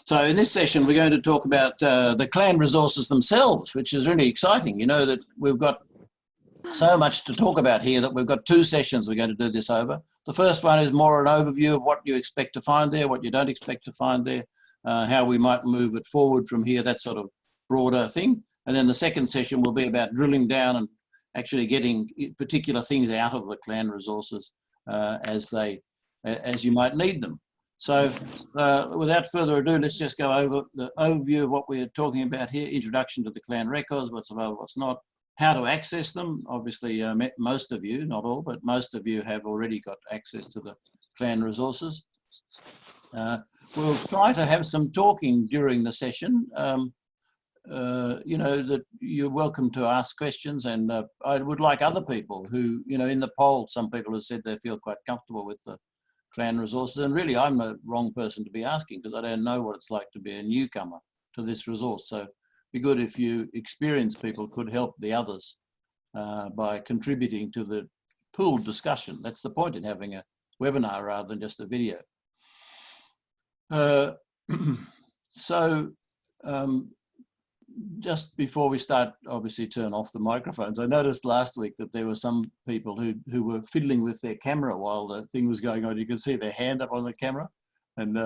So in this session, we're going to talk about the clan resources themselves, which is really exciting. You know that we've got so much to talk about here that we've got 2 sessions we're going to do this over. The first one is more an overview of what you expect to find there, what you don't expect to find there, how we might move it forward from here, that sort of broader thing. And then the second session will be about drilling down and actually getting particular things out of the clan resources as you might need them. So without further ado, let's just go over the overview of what we're talking about here. Introduction to the clan records, what's available, what's not, how to access them. Obviously, most of you, not all, but most of you have already got access to the clan resources. We'll try to have some talking during the session. You know, that you're welcome to ask questions, and I would like other people who, you know, in the poll, some people have said they feel quite comfortable with the clan resources, and really I'm the wrong person to be asking because I don't know what it's like to be a newcomer to this resource. So it'd be good if you experienced people could help the others by contributing to the pooled discussion. That's the point in having a webinar rather than just a video. Just before we start, obviously turn off the microphones. I noticed last week that there were some people who were fiddling with their camera while the thing was going on. You could see their hand up on the camera, and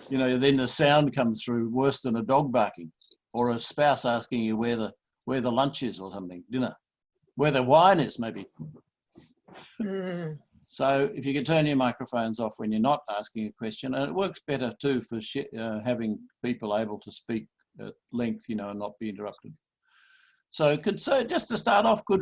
you know, then the sound comes through worse than a dog barking, or a spouse asking you where the lunch is or something, dinner, where the wine is maybe. So if you could turn your microphones off when you're not asking a question, and it works better too for having people able to speak at length, you know, and not be interrupted. So just to start off, could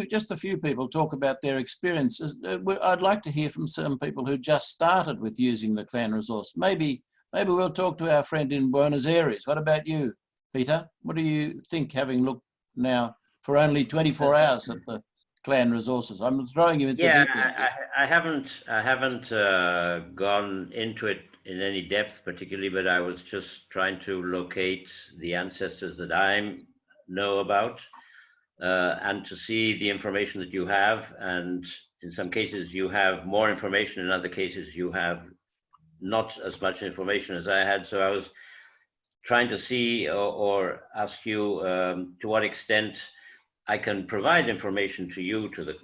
just a few people talk about their experiences? I'd like to hear from some people who just started with using the clan resource. Maybe we'll talk to our friend in Buenos Aires. What about you, Peter? What do you think, having looked now for only 24 hours at the clan resources? I'm throwing you into deep end. I haven't gone into it in any depth particularly, but I was just trying to locate the ancestors that I know about and to see the information that you have. And in some cases you have more information, in other cases you have not as much information as I had. So I was trying to see or ask you to what extent I can provide information to you, to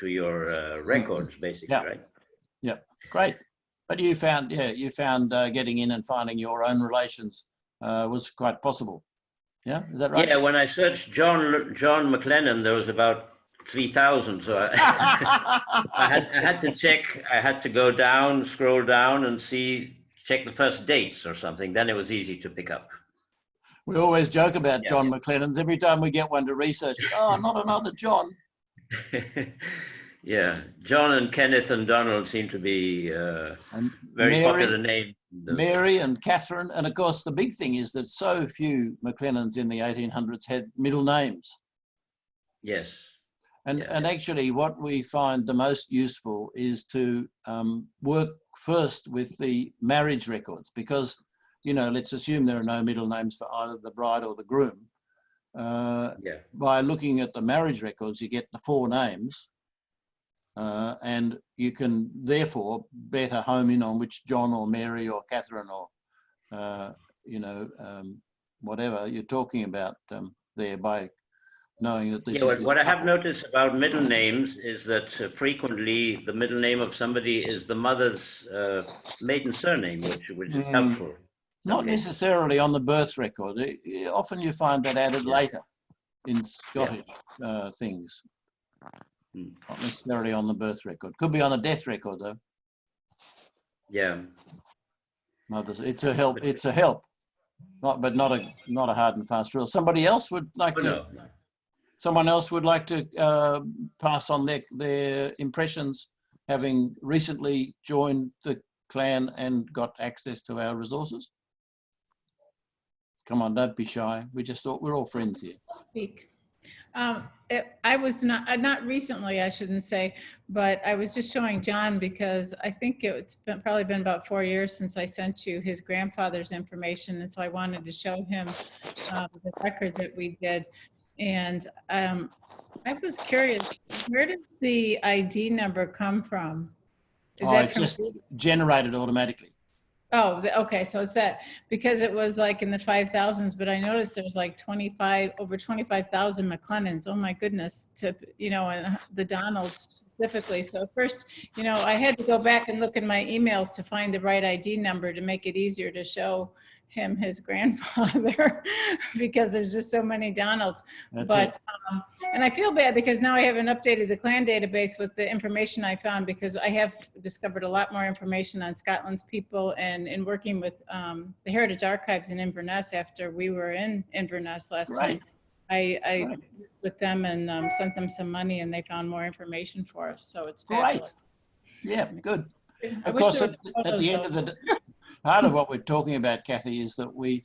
your records, basically, yeah. Right? Yeah, great. But you found getting in and finding your own relations was quite possible. Yeah, is that right? Yeah, when I searched John MacLennan, there was about 3,000. So I had to check. I had to go down, scroll down, and check the first dates or something. Then it was easy to pick up. We always joke about John MacLennans. Every time we get one to research, oh, not another John. Yeah, John and Kenneth and Donald seem to be very popular names. Mary and Catherine, and of course the big thing is that so few MacLennans in the 1800s had middle names. Yes. And actually what we find the most useful is to work first with the marriage records, because, you know, let's assume there are no middle names for either the bride or the groom. By looking at the marriage records, you get the 4 names. And you can therefore better home in on which John or Mary or Catherine or, you know, whatever you're talking about there by knowing that this is what I have noticed about middle names is that frequently the middle name of somebody is the mother's maiden surname, which is helpful. Not necessarily on the birth record. Often you find that added later in Scottish things. Not necessarily on the birth record. Could be on a death record, though. Yeah. Mothers, it's a help. It's a help. But not a hard and fast rule. Somebody else would like to. No. Someone else would like to pass on their impressions, having recently joined the clan and got access to our resources. Come on, don't be shy. We just thought we're all friends here. Speak. I was not recently, I shouldn't say, but I was just showing John because I think it's probably been about 4 years since I sent you his grandfather's information, and so I wanted to show him the record that we did. And I was curious, where does the ID number come from? It's just generated automatically. Oh, okay, so it's that, because it was like in the 5,000s, but I noticed there's like over 25,000 MacLennans. Oh my goodness, and the Donalds specifically. So first, I had to go back and look in my emails to find the right ID number to make it easier to show him his grandfather because there's just so many Donalds. That's But it. and I feel bad because now I haven't updated the clan database with the information I found, because I have discovered a lot more information on Scotland's people, and in working with the Heritage Archives in Inverness after we were in Inverness last time. Great. I Great. with them and sent them some money, and they found more information for us. So it's Great. fabulous. Yeah, good. I Of wish course, there was at the end of the part of what we're talking about, Kathy, is that we're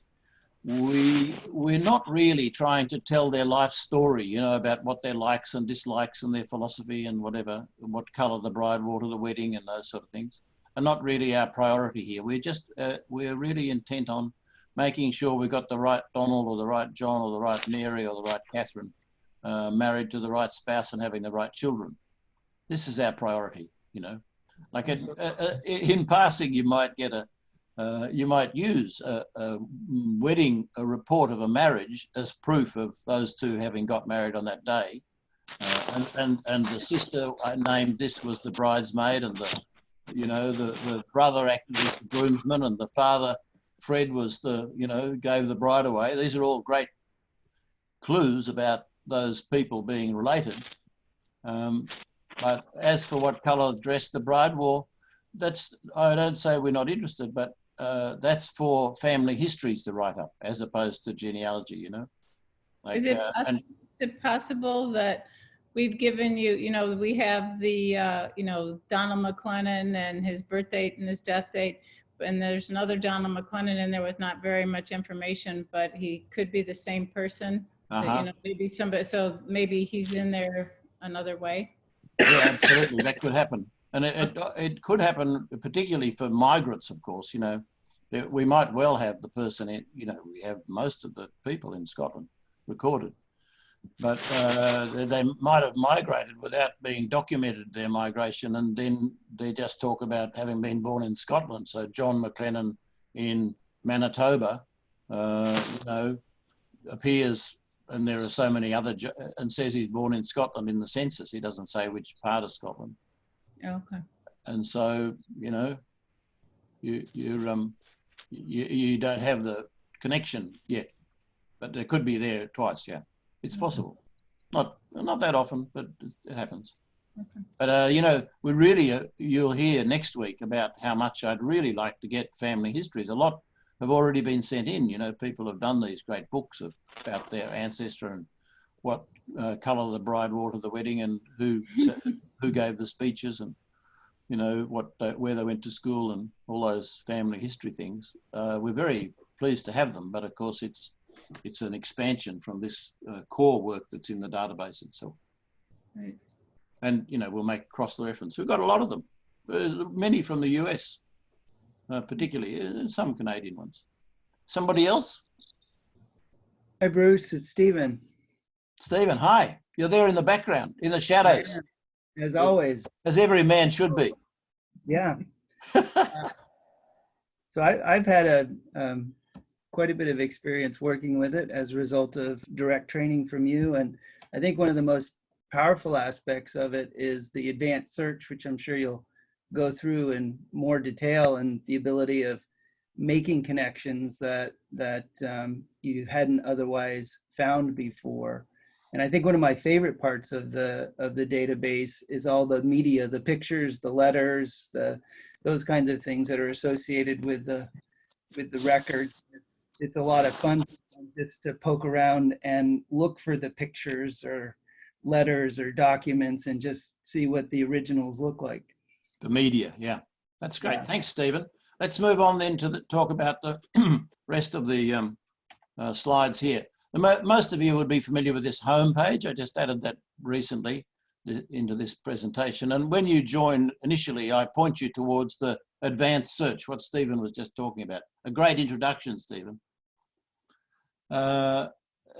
not really trying to tell their life story, about what their likes and dislikes and their philosophy and whatever, what colour the bride wore to the wedding and those sort of things, are not really our priority here. We're really intent on making sure we got the right Donald or the right John or the right Mary or the right Catherine married to the right spouse and having the right children. This is our priority, Like in passing, you might get you might use a report of a marriage as proof of those two having got married on that day, and the sister named this was the bridesmaid, and the brother acted as the groomsman, and the father Fred was gave the bride away. These are all great clues about those people being related. But as for what colour dress the bride wore, I don't say we're not interested, but that's for family histories to write up, as opposed to genealogy, Like, Is it possible that we've given you, we have the, Donald MacLennan and his birth date and his death date, and there's another Donald MacLennan in there with not very much information, but he could be the same person. Maybe somebody, so maybe he's in there another way. Yeah, absolutely, that could happen. And it could happen, particularly for migrants, of course, we might well have the person in, we have most of the people in Scotland recorded, but they might have migrated without being documented, their migration, and then they just talk about having been born in Scotland. So John MacLennan in Manitoba, appears, and there are so many other, and says he's born in Scotland in the census. He doesn't say which part of Scotland. Okay. And so, you don't have the connection yet, but it could be there twice. Yeah, it's possible. Not that often, but it happens. Okay. But we really, you'll hear next week about how much I'd really like to get family histories. A lot have already been sent in. People have done these great books about their ancestor and what colour the bride wore to the wedding, and who gave the speeches, and where they went to school, and all those family history things. We're very pleased to have them, but of course it's an expansion from this core work that's in the database itself. Right. And we'll make cross the reference. We've got a lot of them, many from the US, particularly, and some Canadian ones. Somebody else? Hi, Bruce. It's Stephen. Stephen, hi. You're there in the background, in the shadows. As always. As every man should be. Yeah. So I've had quite a bit of experience working with it as a result of direct training from you. And I think one of the most powerful aspects of it is the advanced search, which I'm sure you'll go through in more detail, and the ability of making connections that you hadn't otherwise found before. And I think one of my favorite parts of the database is all the media, the pictures, the letters, those kinds of things that are associated with the records. It's a lot of fun just to poke around and look for the pictures or letters or documents and just see what the originals look like. The media, yeah, that's great. Yeah. Thanks, Stephen. Let's move on then to talk about the rest of the slides here. Most of you would be familiar with this homepage. I just added that recently into this presentation. And when you join initially, I point you towards the advanced search, what Stephen was just talking about. A great introduction, Stephen.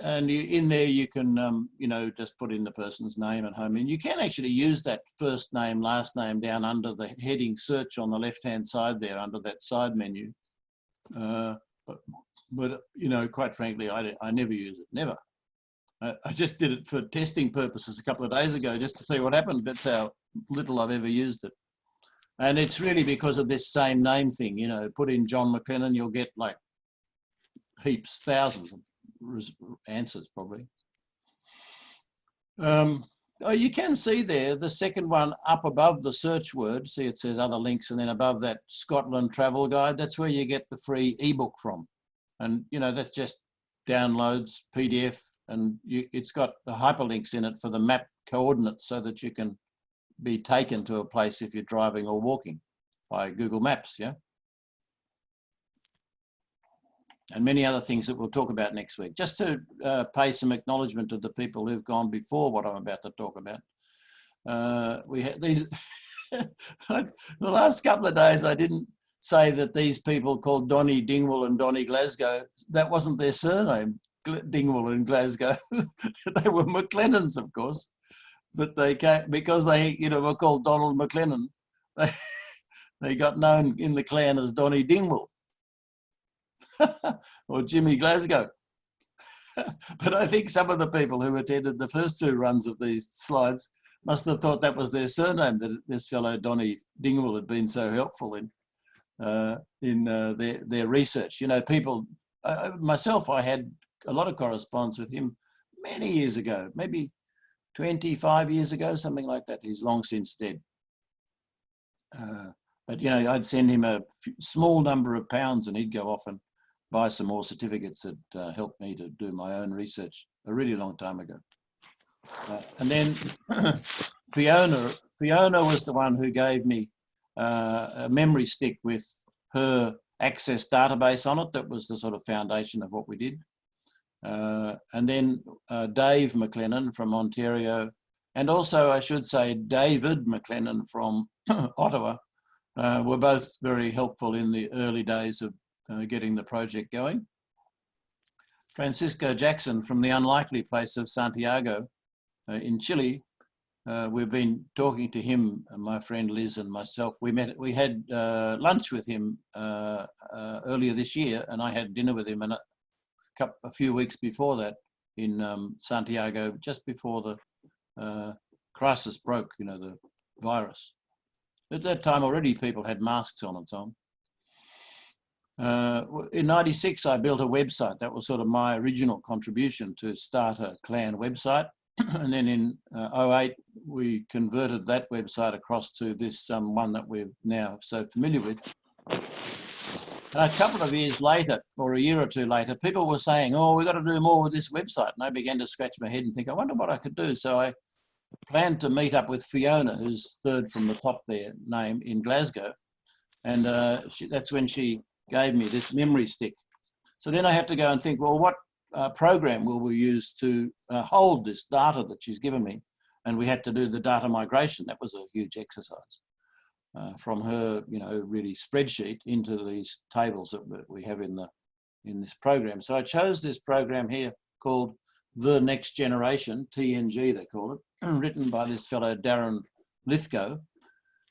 and in there you can, you know, just put in the person's name and home. And you can actually use that first name, last name down under the heading search on the left-hand side there, under that side menu. But you know, quite frankly, I never use it, never. I just did it for testing purposes a couple of days ago just to see what happened. That's how little I've ever used it. And it's really because of this same name thing, you know, put in John MacLennan, you'll get like heaps, thousands of answers probably. Oh, you can see there, the second one up above the search word, see it says other links, and then above that Scotland travel guide, that's where you get the free ebook from. And, you know, that just downloads PDF, and it's got the hyperlinks in it for the map coordinates so that you can be taken to a place if you're driving or walking by Google Maps, yeah? And many other things that we'll talk about next week. Just to pay some acknowledgement to the people who've gone before what I'm about to talk about. We had these, the last couple of days I didn't say that these people called Donny Dingwall and Donny Glasgow, that wasn't their surname, Dingwall and Glasgow. They were MacLennans, of course, but they came, because they, you know, were called Donald MacLennan, they got known in the clan as Donny Dingwall or Jimmy Glasgow. But I think some of the people who attended the first two runs of these slides must have thought that was their surname, that this fellow Donny Dingwall had been so helpful in their research. You know, people, myself, I had a lot of correspondence with him many years ago, maybe 25 years ago, something like that. He's long since dead. But, you know, I'd send him a small number of pounds and he'd go off and buy some more certificates that helped me to do my own research a really long time ago. And then Fiona was the one who gave me a memory stick with her Access database on it. That was the sort of foundation of what we did. And then Dave MacLennan from Ontario, and also I should say David MacLennan from Ottawa, were both very helpful in the early days of getting the project going. Francisco Jackson from the unlikely place of Santiago in Chile. We've been talking to him, my friend Liz and myself. We had lunch with him earlier this year, and I had dinner with him a few weeks before that in Santiago, just before the crisis broke, you know, the virus. At that time already people had masks on and so on. In '96 I built a website. That was sort of my original contribution to start a clan website. And then in '08 we converted that website across to this one that we're now so familiar with. A couple of years later, or a year or two later, people were saying, oh, we've got to do more with this website. And I began to scratch my head and think, I wonder what I could do. So I planned to meet up with Fiona, who's third from the top there, name, in Glasgow. And that's when she gave me this memory stick. So then I had to go and think, well, what program will we use to hold this data that she's given me? And we had to do the data migration. That was a huge exercise. From her, you know, really spreadsheet into these tables that we have in this program. So I chose this program here called The Next Generation, TNG they call it, written by this fellow Darren Lithgow,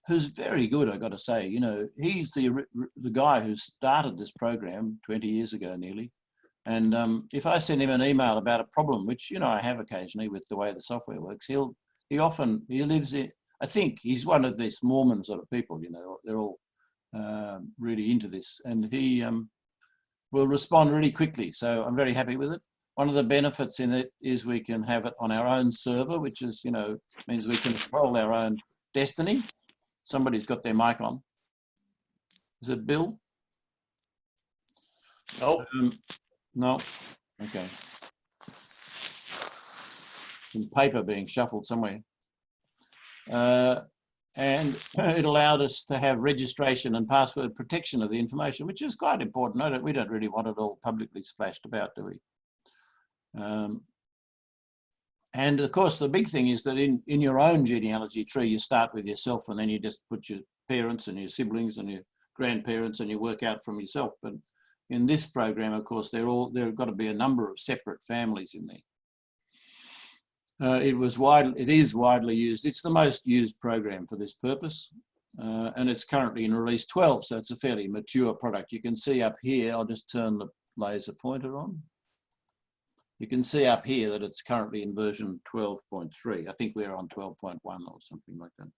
who's very good, I got to say. You know, he's the guy who started this program 20 years ago nearly. And if I send him an email about a problem, which, you know, I have occasionally with the way the software works, he lives in, I think he's one of these Mormon sort of people, you know, they're all really into this, and he will respond really quickly. So I'm very happy with it. One of the benefits in it is we can have it on our own server, which is, you know, means we control our own destiny. Somebody's got their mic on. Is it Bill? Nope. No. Okay. Some paper being shuffled somewhere. And it allowed us to have registration and password protection of the information, which is quite important. We don't really want it all publicly splashed about, do we? And of course, the big thing is that in your own genealogy tree, you start with yourself and then you just put your parents and your siblings and your grandparents and you work out from yourself. But in this program, of course, there have got to be a number of separate families in there. It is widely used. It's the most used program for this purpose, and it's currently in release 12, so it's a fairly mature product. You can see up here, I'll just turn the laser pointer on. You can see up here that it's currently in version 12.3. I think we're on 12.1 or something like that.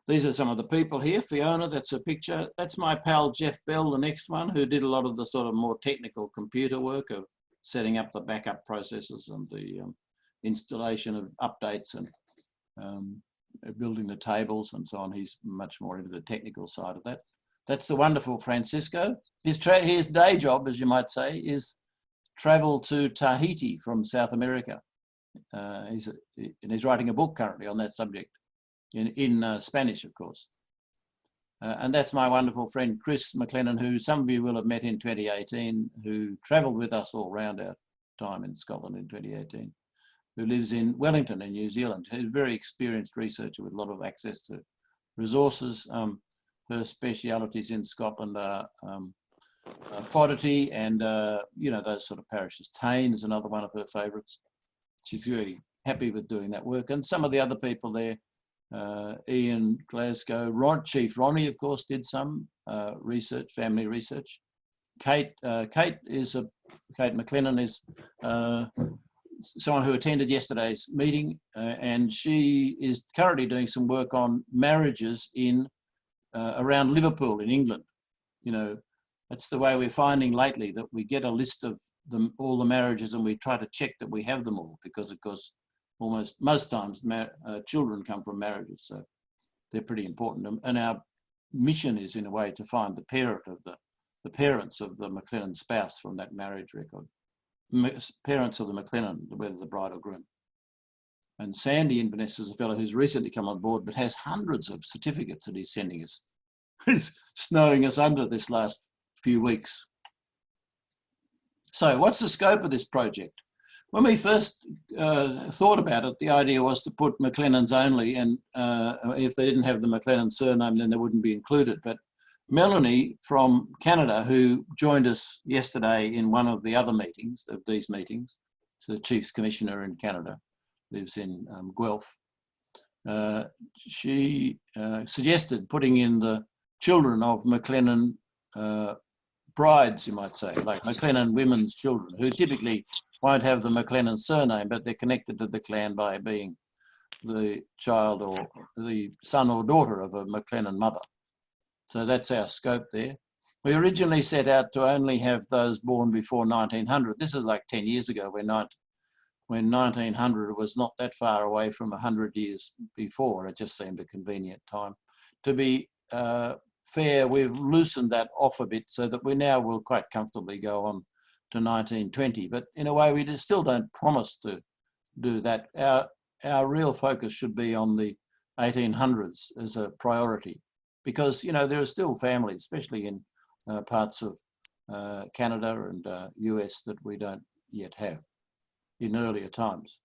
These are some of the people here. Fiona, that's a picture. That's my pal Jeff Bell, the next one, who did a lot of the sort of more technical computer work of setting up the backup processes and the installation of updates and building the tables and so on. He's much more into the technical side of that. That's the wonderful Francisco. His day job, as you might say, is travel to Tahiti from South America. He's writing a book currently on that subject in Spanish, of course. And that's my wonderful friend, Chris MacLennan, who some of you will have met in 2018, who travelled with us all round our time in Scotland in 2018, who lives in Wellington in New Zealand, who's a very experienced researcher with a lot of access to resources. Her specialities in Scotland are Fodderty and, you know, those sort of parishes. Tain is another one of her favourites. She's very happy with doing that work. And some of the other people there, Ian Glasgow, Chief Ronnie, of course, did some research, family research. Kate MacLennan is someone who attended yesterday's meeting, and she is currently doing some work on marriages in around Liverpool in England. You know, that's the way we're finding lately, that we get a list of all the marriages and we try to check that we have them all, because of course most times children come from marriages, so they're pretty important. And our mission is in a way to find the parent of the parents of the MacLennan spouse from that marriage record. Parents of the MacLennan, whether the bride or groom. And Sandy Inverness is a fellow who's recently come on board, but has hundreds of certificates that he's sending us. It's snowing us under this last few weeks. So what's the scope of this project? When we first thought about it, the idea was to put MacLennans only, and if they didn't have the MacLennan surname, then they wouldn't be included. But Melanie from Canada, who joined us yesterday in one of the other meetings, of these meetings, the Chief's Commissioner in Canada, lives in Guelph, she suggested putting in the children of MacLennan brides, you might say, like MacLennan women's children, who typically won't have the MacLennan surname, but they're connected to the clan by being the child or the son or daughter of a MacLennan mother. So that's our scope there. We originally set out to only have those born before 1900. This is like 10 years ago, when 1900 was not that far away from 100 years before. It just seemed a convenient time. To be fair, we've loosened that off a bit so that we now will quite comfortably go on to 1920. But in a way, we still don't promise to do that. Our real focus should be on the 1800s as a priority, because, you know, there are still families, especially in parts of Canada and US, that we don't yet have in earlier times.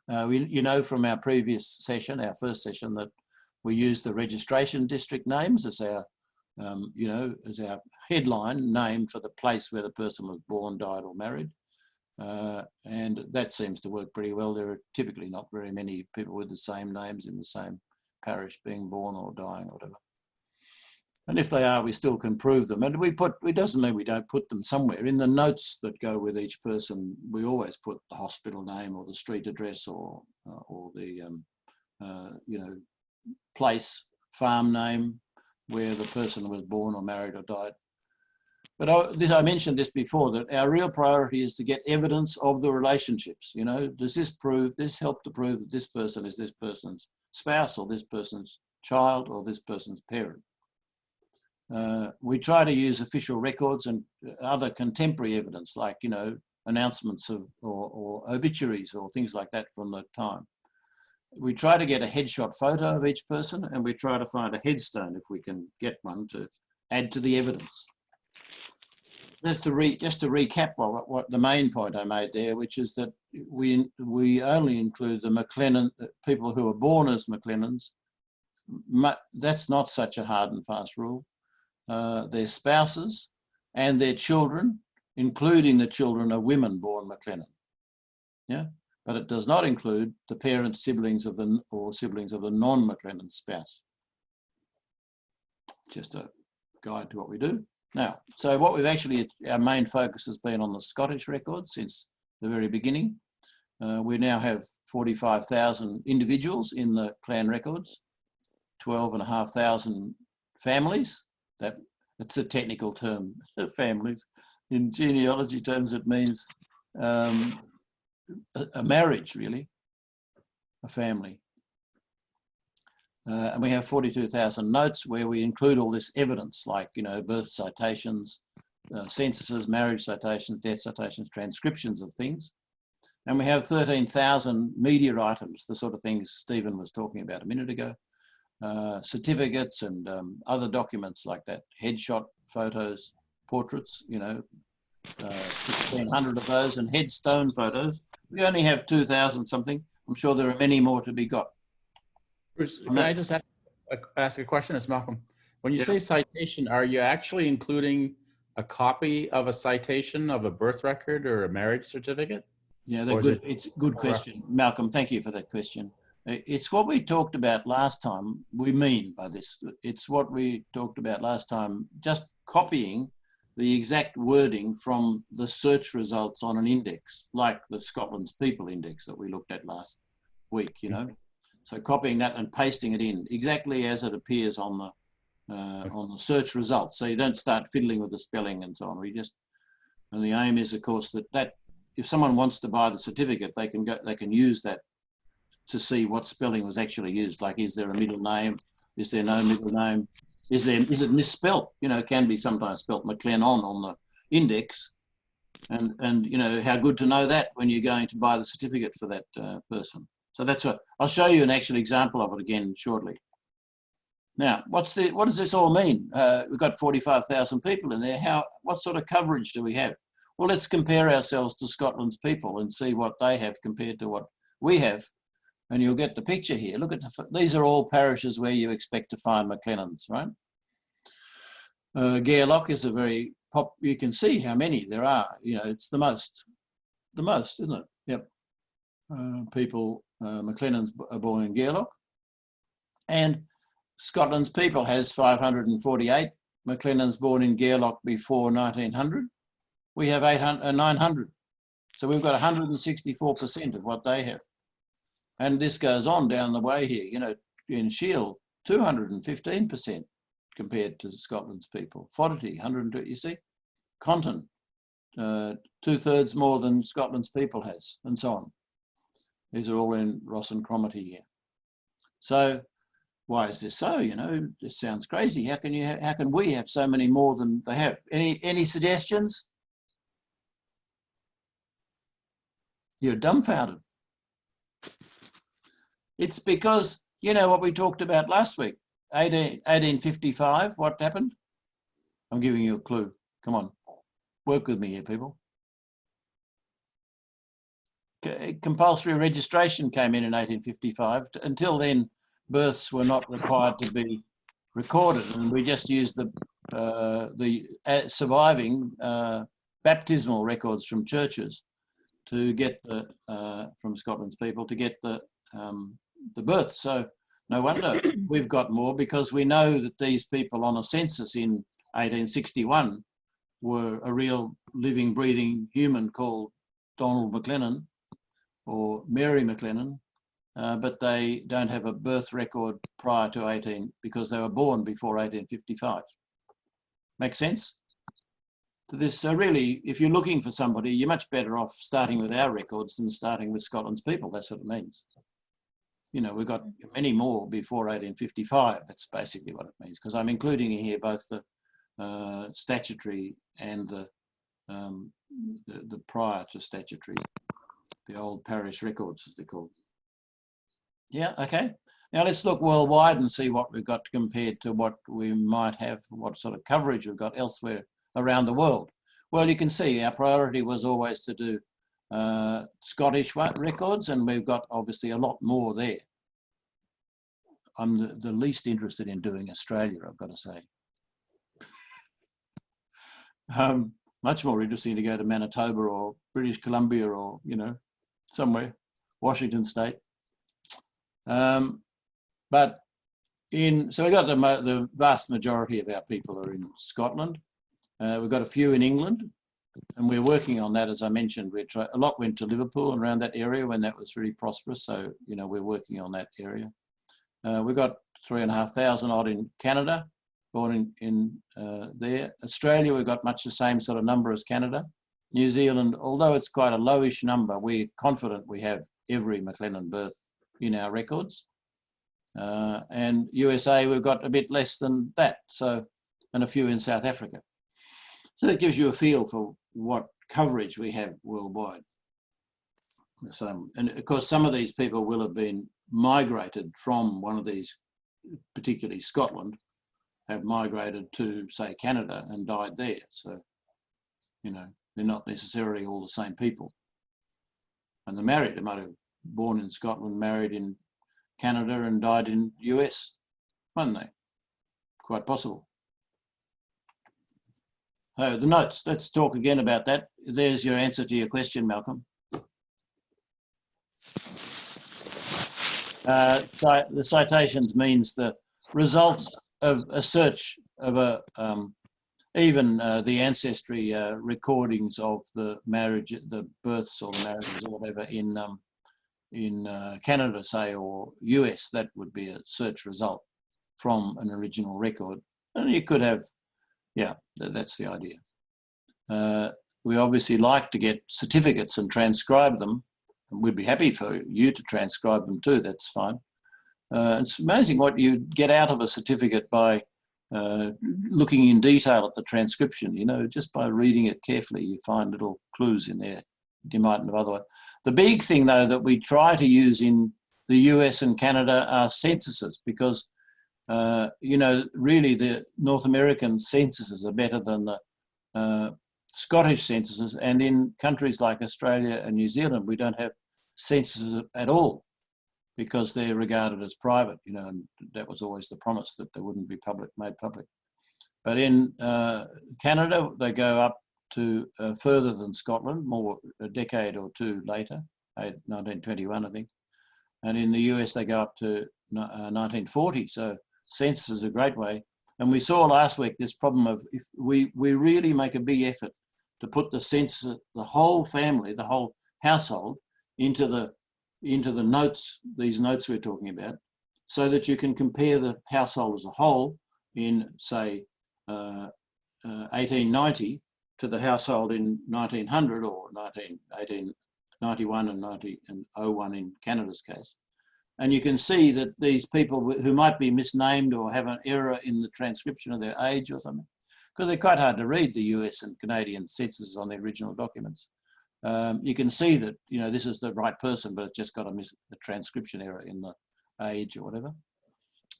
You know from our previous session, our first session, that we use the registration district names as our, you know, as our headline name for the place where the person was born, died or married. And that seems to work pretty well. There are typically not very many people with the same names in the same parish being born or dying or whatever. And if they are, we still can prove them. And it doesn't mean we don't put them somewhere. In the notes that go with each person, we always put the hospital name or the street address or the, you know, place, farm name where the person was born or married or died. But I mentioned this before, that our real priority is to get evidence of the relationships. You know, does this help to prove that this person is this person's spouse or this person's child or this person's parent? We try to use official records and other contemporary evidence, like, you know, announcements of or obituaries or things like that from the time. We try to get a headshot photo of each person, and we try to find a headstone if we can get one to add to the evidence. Just to recap what the main point I made there, which is that we only include the MacLennan people who are born as MacLennans. That's not such a hard and fast rule. their spouses, and their children, including the children of women born MacLennan. Yeah, but it does not include the parents, siblings of the non-MacLennan spouse. Just a guide to what we do. Now, so what we've actually, our main focus has been on the Scottish records since the very beginning. We now have 45,000 individuals in the clan records, 12,500 families. That's a technical term, families. In genealogy terms, it means a marriage, really, a family. And we have 42,000 notes where we include all this evidence, like, you know, birth citations, censuses, marriage citations, death citations, transcriptions of things. And we have 13,000 media items, the sort of things Stephen was talking about a minute ago, certificates and other documents like that, headshot photos, portraits, you know, 1,600 of those, and headstone photos. We only have 2,000 something. I'm sure there are many more to be got. Bruce, can I just ask a question? It's Malcolm. When you say citation, are you actually including a copy of a citation of a birth record or a marriage certificate? Yeah, they're good. It's a good question, Malcolm. Thank you for that question. It's what we talked about last time. We mean by this, it's what we talked about last time, just copying the exact wording from the search results on an index, like the Scotland's People Index that we looked at last week, you know. So copying that and pasting it in exactly as it appears on the search results. So you don't start fiddling with the spelling and so on. And the aim is, of course, that if someone wants to buy the certificate, they can use that to see what spelling was actually used. Like, is there a middle name? Is there no middle name? Is it misspelt? You know, it can be sometimes spelt MacLennan on the index. And you know, how good to know that when you're going to buy the certificate for that person. So that's I'll show you an actual example of it again shortly. Now, what does this all mean? We've got 45,000 people in there. What sort of coverage do we have? Well, let's compare ourselves to Scotland's People and see what they have compared to what we have. And you'll get the picture here. Look at these are all parishes where you expect to find MacLennans, right? Gairloch is a very you can see how many there are. You know, it's the most, isn't it? Yep. People, MacLennans are born in Gairloch. And Scotland's People has 548. MacLennans born in Gairloch before 1900. We have 900. So we've got 164% of what they have. And this goes on down the way here, you know, in Shield, 215% compared to Scotland's People. Fodderty, 102, you see? Conton, 2/3 more than Scotland's People has, and so on. These are all in Ross and Cromarty here. So why is this so? You know, this sounds crazy. How can we have so many more than they have? Any suggestions? You're dumbfounded. It's because, you know what we talked about last week, 1855, what happened? I'm giving you a clue. Come on, work with me here, people. Compulsory registration came in 1855. Until then, births were not required to be recorded, and we just used the surviving baptismal records from churches to get from Scotland's People to get the birth. So no wonder we've got more, because we know that these people on a census in 1861 were a real living, breathing human called Donald MacLennan or Mary MacLennan, but they don't have a birth record prior to because they were born before 1855. Make sense? So really, if you're looking for somebody, you're much better off starting with our records than starting with Scotland's People. That's what it means. You know, we've got many more before 1855. That's basically what it means, because I'm including here both the statutory and the prior to statutory, the old parish records, as they're called. Yeah, okay. Now let's look worldwide and see what we've got compared to what we might have, what sort of coverage we've got elsewhere around the world. Well, you can see our priority was always to do Scottish records, and we've got obviously a lot more there. I'm the least interested in doing Australia, I've got to say. Much more interesting to go to Manitoba or British Columbia or, you know, somewhere, Washington State. But so we've got the vast majority of our people are in Scotland. We've got a few in England, and we're working on that. As I mentioned, a lot went to Liverpool and around that area when that was really prosperous. So, you know, we're working on that area. We've got 3,500 odd in Canada, born in there. Australia, we've got much the same sort of number as Canada. New Zealand, although it's quite a lowish number, we're confident we have every MacLennan birth in our records. And USA, we've got a bit less than that, so, and a few in South Africa. So that gives you a feel for what coverage we have worldwide. And of course, some of these people will have been migrated from one of these, particularly Scotland, have migrated to, say, Canada and died there. So, you know, they're not necessarily all the same people. And they're married. They might have born in Scotland, married in Canada and died in US, weren't they? Quite possible. So the notes, let's talk again about that. There's your answer to your question, Malcolm. So the citations means the results of a search of even the ancestry recordings of the marriage, the births or the marriages or whatever in Canada, say, or US. That would be a search result from an original record. And you could have, yeah, that's the idea. We obviously like to get certificates and transcribe them. We'd be happy for you to transcribe them too, that's fine. It's amazing what you get out of a certificate by looking in detail at the transcription, you know, just by reading it carefully, you find little clues in there you mightn't have otherwise. The big thing, though, that we try to use in the US and Canada are censuses because, you know, really the North American censuses are better than the Scottish censuses, and in countries like Australia and New Zealand, we don't have censuses at all because they're regarded as private, you know, and that was always the promise that they wouldn't be made public. But in Canada, they go up to further than Scotland, more a decade or two later, 1921, I think. And in the US, they go up to 1940. So census is a great way. And we saw last week this problem of if we really make a big effort to put the census, the whole family, the whole household into the notes, these notes we're talking about, so that you can compare the household as a whole in, say, 1890 to the household in 1900 or 1891 and 1901 in Canada's case. And you can see that these people who might be misnamed or have an error in the transcription of their age or something, because they're quite hard to read, the US and Canadian censuses on the original documents. You can see that, you know, this is the right person, but it's just got a transcription error in the age or whatever.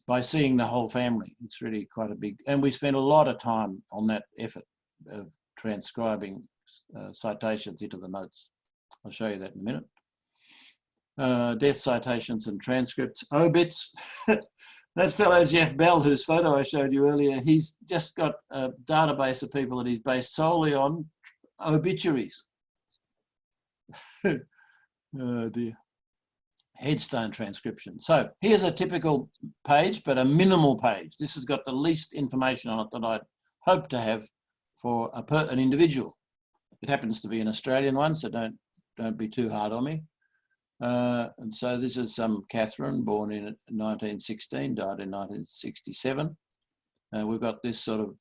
By seeing the whole family, it's really quite a big, and we spend a lot of time on that effort of transcribing citations into the notes. I'll show you that in a minute. Death citations and transcripts, obits. That fellow Jeff Bell, whose photo I showed you earlier, he's just got a database of people that he's based solely on obituaries. Oh dear. Headstone transcription. So here's a typical page, but a minimal page. This has got the least information on it that I'd hope to have for an individual. It happens to be an Australian one, so don't be too hard on me. And so this is Catherine, born in 1916, died in 1967. We've got this sort of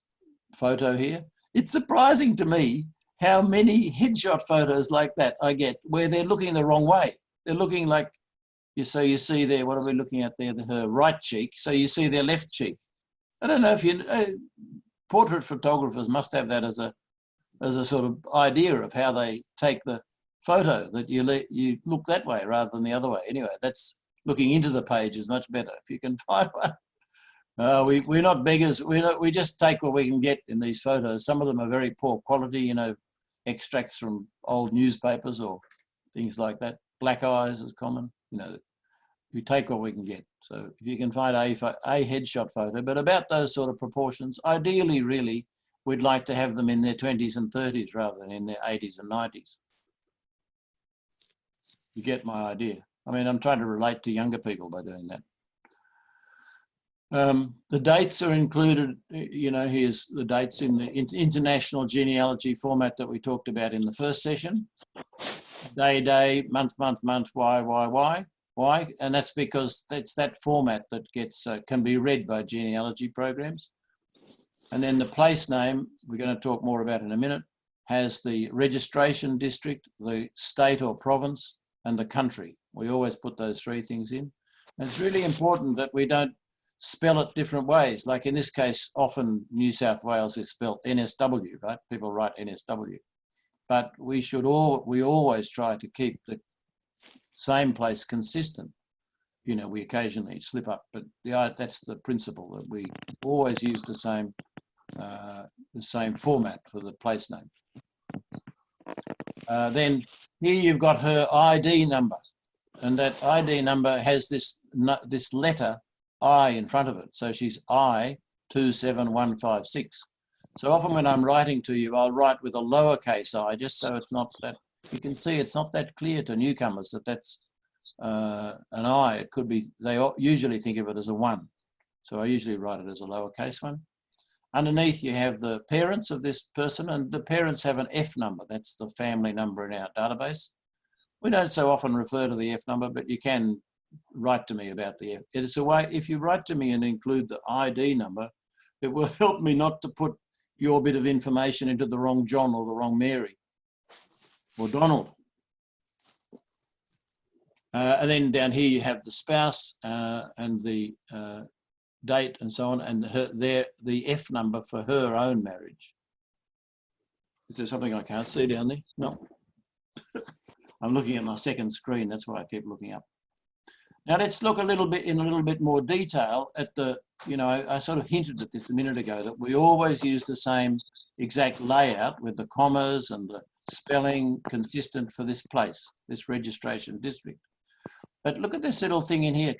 photo here. It's surprising to me how many headshot photos like that I get where they're looking the wrong way. They're looking like, so you see there, what are we looking at there? Her right cheek. So you see their left cheek. I don't know if you, portrait photographers must have that as a sort of idea of how they take the photo, that you look that way rather than the other way. Anyway, that's looking into the page is much better if you can find one. We're not beggars. We just take what we can get in these photos. Some of them are very poor quality, you know, extracts from old newspapers or things like that. Black eyes is common, you know. We take what we can get. So if you can find a headshot photo, but about those sort of proportions, ideally, really, we'd like to have them in their 20s and 30s rather than in their 80s and 90s. You get my idea. I mean, I'm trying to relate to younger people by doing that. The dates are included, you know, here's the dates in the international genealogy format that we talked about in the first session. Day, day, month, month, month, why, and that's because that's that format that gets can be read by genealogy programs. And then the place name, we're going to talk more about in a minute, has the registration district, the state or province, and the country. We always put those three things in. And it's really important that we don't spell it different ways. Like in this case, often New South Wales is spelled NSW, right? People write NSW. But we always try to keep the same place consistent. You know, we occasionally slip up, but that's the principle, that we always use the same format for the place name. Then here you've got her ID number, and that ID number has this letter I in front of it. So she's I27156. So often when I'm writing to you, I'll write with a lowercase I, just so it's not that, you can see it's not that clear to newcomers that that's an I. It could be, they usually think of it as a 1. So I usually write it as a lowercase one. Underneath you have the parents of this person, and the parents have an F number. That's the family number in our database. We don't so often refer to the F number, but you can write to me about the F. It's a way, if you write to me and include the ID number, it will help me not to put your bit of information into the wrong John or the wrong Mary or Donald. And then down here you have the spouse and the date and so on, and the F number for her own marriage. Is there something I can't see down there? No. I'm looking at my second screen, that's why I keep looking up. Now let's look in a little bit more detail at the, you know, I sort of hinted at this a minute ago, that we always use the same exact layout with the commas and the spelling consistent for this place, this registration district. But look at this little thing in here.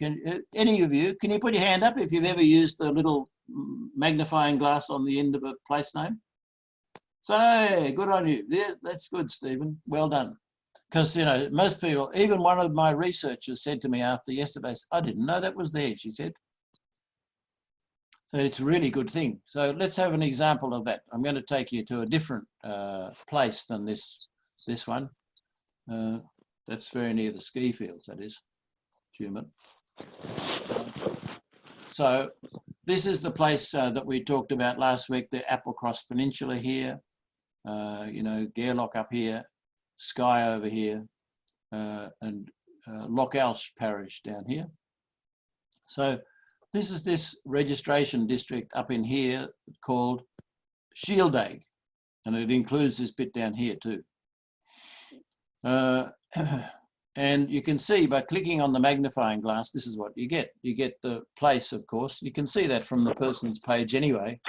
Any of you, can you put your hand up if you've ever used the little magnifying glass on the end of a place name? So good on you. Yeah, that's good, Stephen. Well done. Because, you know, most people, even one of my researchers said to me after yesterday, I didn't know that was there, she said. So it's a really good thing. So let's have an example of that. I'm going to take you to a different place than this one. That's very near the ski fields, that is, Human. So this is the place that we talked about last week, the Applecross Peninsula here, you know, Gairloch up here, Skye over here, and Loch Alsh Parish down here. So this is this registration district up in here called Shieldaig, and it includes this bit down here too. And you can see by clicking on the magnifying glass, this is what you get. You get the place, of course. You can see that from the person's page anyway,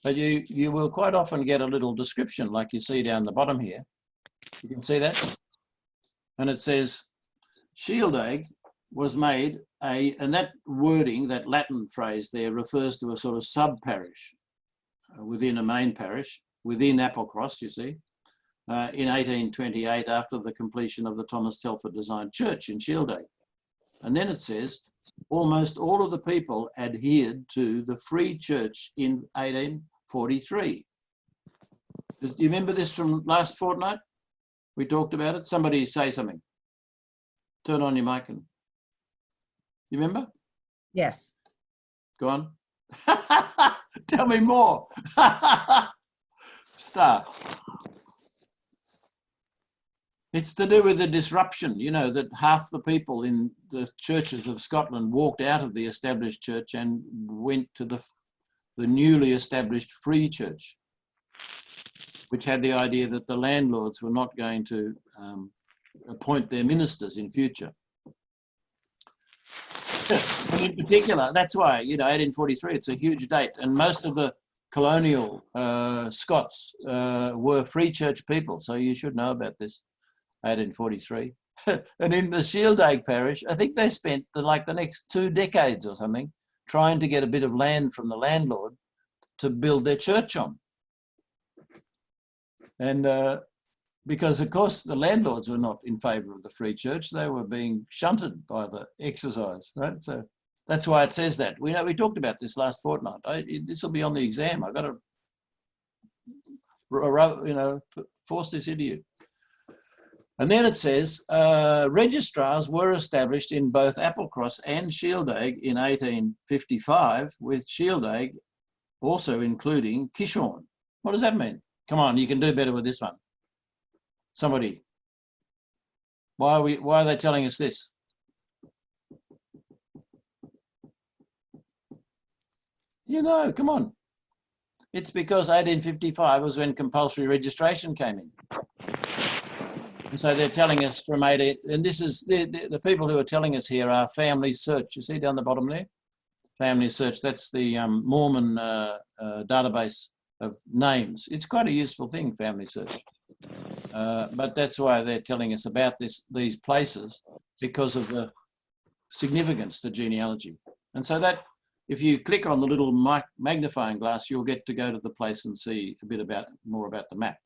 but you will quite often get a little description like you see down the bottom here. You can see that? And it says, Shieldaig was made and that wording, that Latin phrase there, refers to a sort of sub-parish within a main parish, within Applecross, you see, in 1828 after the completion of the Thomas Telford designed church in Shieldaig. And then it says, almost all of the people adhered to the free church in 1843. Do you remember this from last fortnight? We talked about it. Somebody say something. Turn on your mic. And you remember? Yes. Go on. Tell me more. Start. It's to do with the disruption, you know, that half the people in the churches of Scotland walked out of the established church and went to the newly established free church, which had the idea that the landlords were not going to appoint their ministers in future. And in particular, that's why, you know, 1843, it's a huge date. And most of the colonial Scots were free church people. So you should know about this, 1843. And in the Shieldaig parish, I think they spent the next 2 decades or something trying to get a bit of land from the landlord to build their church on. And because, of course, the landlords were not in favour of the free church. They were being shunted by the exercise, right? So that's why it says that. We talked about this last fortnight. This will be on the exam. I've got to, force this into you. And then it says, registrars were established in both Applecross and Shieldaig in 1855, with Shieldaig also including Kishorn. What does that mean? Come on, you can do better with this one. Somebody. Why are they telling us this? Come on. It's because 1855 was when compulsory registration came in. And so they're telling us from 18, and this is the people who are telling us here are Family Search. You see down the bottom there? Family Search, that's the Mormon database of names. It's quite a useful thing, Family Search. But that's why they're telling us about these places, because of the significance to genealogy. And so that, if you click on the little magnifying glass, you'll get to go to the place and see a bit more about the map.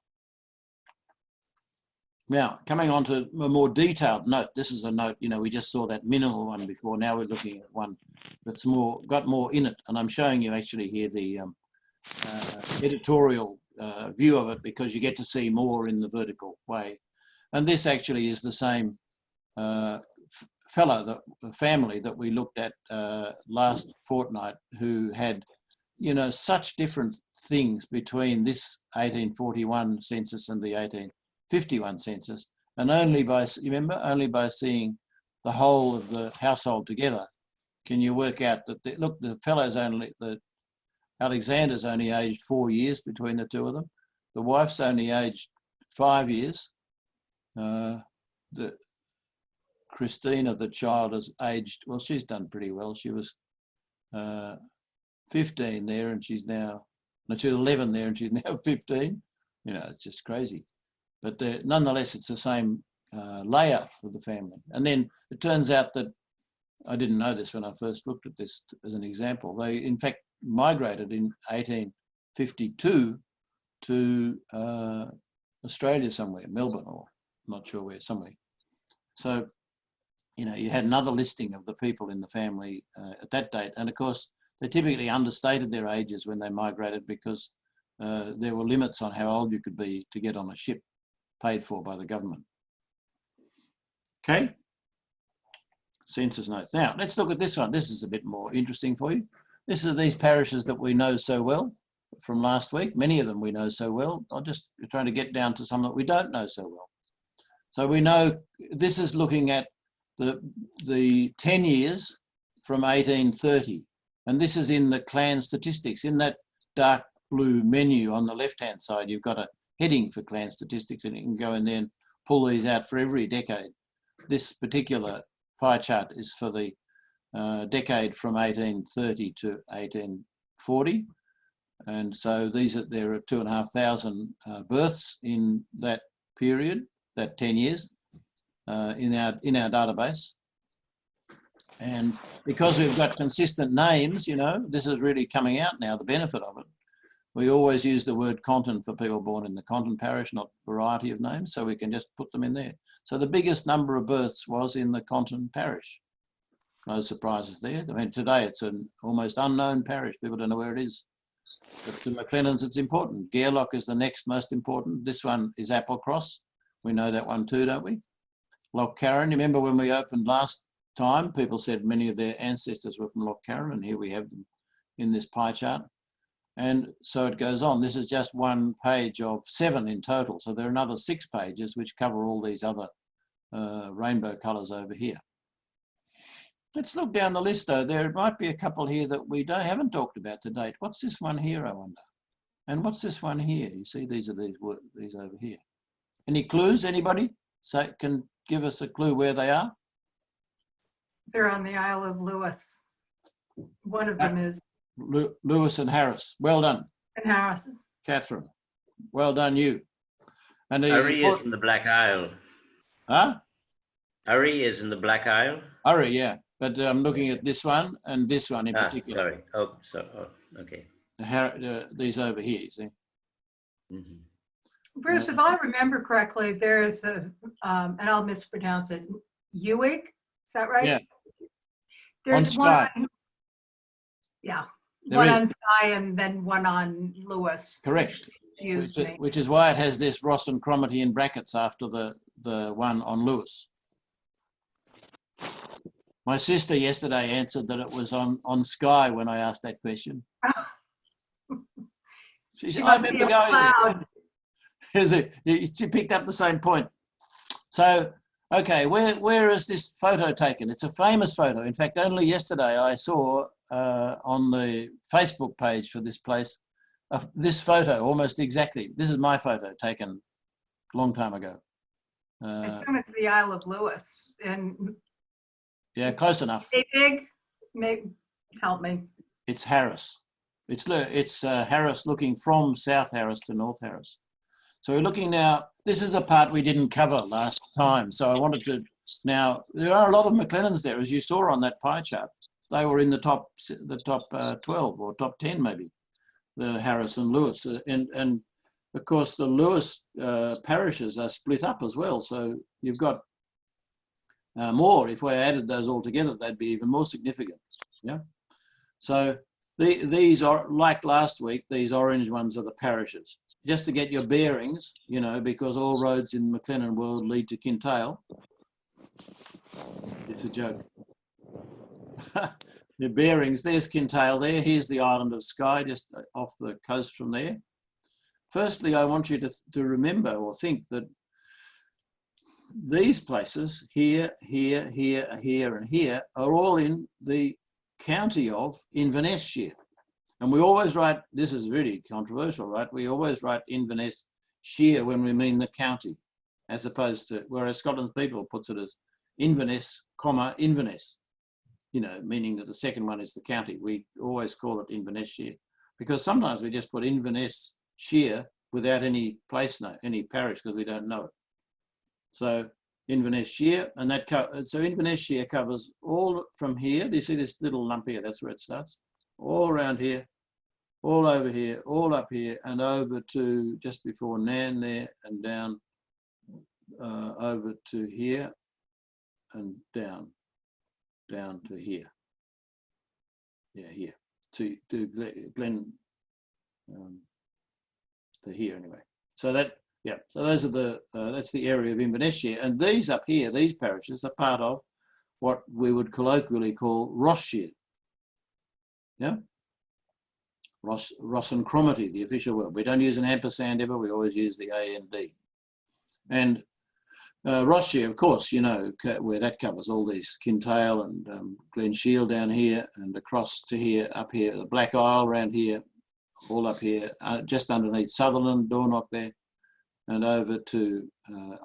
Now, coming on to a more detailed note, this is a note, we just saw that minimal one before. Now we're looking at one that's got more in it. And I'm showing you actually here the editorial view of it, because you get to see more in the vertical way. And this actually is the same family that we looked at last fortnight, who had, such different things between this 1841 census and the 1851 census, and only by seeing the whole of the household together can you work out that Alexander's only aged 4 years between the two of them. The wife's only aged 5 years. Christina, the child, is aged, well, she's done pretty well. She was 15 there, and she's now, no, she was 11 there, and she's now 15. It's just crazy. But nonetheless, it's the same layout for the family. And then it turns out that, I didn't know this when I first looked at this as an example, they in fact migrated in 1852 to Australia somewhere, Melbourne, or not sure where, somewhere. So, you had another listing of the people in the family at that date. And of course, they typically understated their ages when they migrated, because there were limits on how old you could be to get on a ship paid for by the government. Okay, census notes. Now, let's look at this one. This is a bit more interesting for you. This is these parishes that we know so well from last week. Many of them we know so well. I'm just trying to get down to some that we don't know so well. So we know this is looking at the 10 years from 1830. And this is in the clan statistics. In that dark blue menu on the left-hand side, you've got a heading for clan statistics, and you can go in there and pull these out for every decade. This particular pie chart is for the decade from 1830 to 1840. And so there are 2,500 births in that period, that 10 years, in our database. And because we've got consistent names, this is really coming out now, the benefit of it. We always use the word Conton for people born in the Conton parish, not variety of names, so we can just put them in there. So the biggest number of births was in the Conton parish. No surprises there. I mean, today it's an almost unknown parish. People don't know where it is. But to MacLennan's, it's important. Gairloch is the next most important. This one is Applecross. We know that one too, don't we? Loch Carron. You remember when we opened last time, people said many of their ancestors were from Loch Carron, and here we have them in this pie chart. And so it goes on. This is just one page of 7 in total. So there are another 6 pages which cover all these other rainbow colours over here. Let's look down the list though. There might be a couple here that we haven't talked about to date. What's this one here, I wonder? And what's this one here? You see, these are these over here. Any clues, anybody? So can give us a clue where they are? They're on the Isle of Lewis. One of them is. Lewis and Harris. Well done. And Harrison. Catherine. Well done, you. And Urry is in the Black Isle. Huh? Urry is in the Black Isle. Urry, yeah. But I'm looking at this one and this one in particular. Sorry. Oh, okay. These over here, you see. Mm-hmm. Bruce, if I remember correctly, there's a, and I'll mispronounce it, Ewig, is that right? Yeah. There's On one, Skye. yeah, There one is. on Skye and then one on Lewis. Correct. Confused me. Which is why it has this Ross and Cromarty in brackets after the one on Lewis. My sister yesterday answered that it was on Skye when I asked that question. She She said, I must be remember a going cloud. there. Is it? She picked up the same point. So, okay, where is this photo taken? It's a famous photo. In fact, only yesterday I saw on the Facebook page for this place, this photo almost exactly. This is my photo taken a long time ago. I assume it's the Isle of Lewis. And Yeah, close enough. big, maybe, help me. It's Harris. It's Harris looking from South Harris to North Harris. So we're looking now, this is a part we didn't cover last time. So I wanted to, now there are a lot of MacLennans there, as you saw on that pie chart. They were in the top 12 or top 10 maybe, the Harris and Lewis. And of course the Lewis parishes are split up as well. So you've got more. If we added those all together, they'd be even more significant. Yeah. So these are, like last week, these orange ones are the parishes. Just to get your bearings, you know, because all roads in MacLennan world lead to Kintail. It's a joke. Your bearings, there's Kintail there. Here's the island of Skye, just off the coast from there. Firstly, I want you to remember or think that these places, here, here, here, here, and here, are all in the county of Inverness-shire. And we always write, this is really controversial, right? We always write Inverness-shire when we mean the county, as opposed to, whereas Scotland's people puts it as Inverness, comma, Inverness, you know, meaning that the second one is the county. We always call it Inverness-shire because sometimes we just put Inverness-shire without any place name, any parish, because we don't know it. So Inverness-shire, and that so Inverness-shire covers all from here. You see this little lump here, that's where it starts. All around here, all over here, all up here, and over to just before Nan there, and down over to here, and down to here. Yeah, here to Glen, to here anyway. So that, yeah, so those are the that's the area of Inverness-shire, and these up here, these parishes are part of what we would colloquially call Ross-shire. Yeah, Ross and Cromarty, the official word. We don't use an ampersand ever. We always use the A and D. And Ross-shire, of course, you know where that covers all these Kintail and Glen Shiel down here and across to here, up here, the Black Isle around here, all up here, just underneath Sutherland, Dornoch there, and over to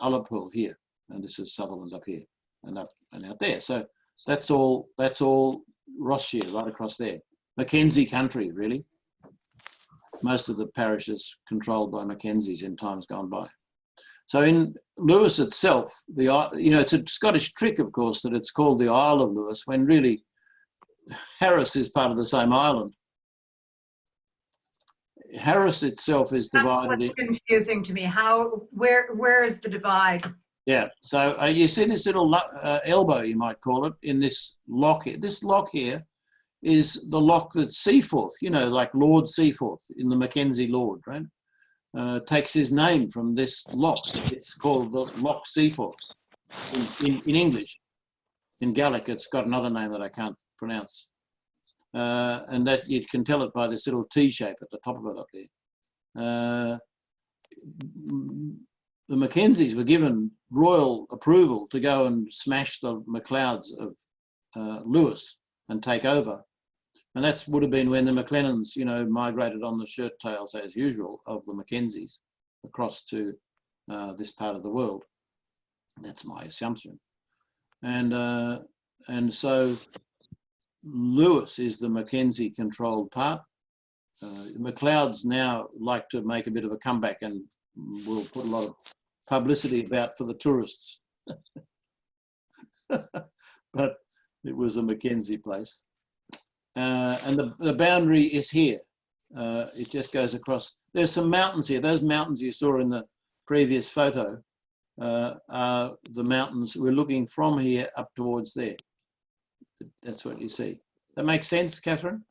Ullapool here. And this is Sutherland up here and up and out there. So that's all Ross-shire right across there. Mackenzie country, really. Most of the parishes controlled by Mackenzies in times gone by. So in Lewis itself, you know, it's a Scottish trick, of course, that it's called the Isle of Lewis, when really Harris is part of the same island. Harris itself is divided. That's what's confusing to me. Where is the divide? Yeah, so you see this little elbow, you might call it, in this lock here. This lock here is the lock that Seaforth, you know, like Lord Seaforth in the Mackenzie Lord, right? Takes his name from this lock. It's called the Loch Seaforth in English. In Gaelic, it's got another name that I can't pronounce. And that you can tell it by this little T shape at the top of it up there. The Mackenzies were given royal approval to go and smash the MacLeods of Lewis and take over. And that would have been when the MacLennans, you know, migrated on the shirt tails, as usual, of the Mackenzies across to this part of the world. That's my assumption. And so Lewis is the Mackenzie-controlled part. MacLeods now like to make a bit of a comeback and will put a lot of publicity about for the tourists. But it was a Mackenzie place. And the boundary is here. It just goes across. There's some mountains here. Those mountains you saw in the previous photo are the mountains. We're looking from here up towards there. That's what you see. That makes sense, Catherine?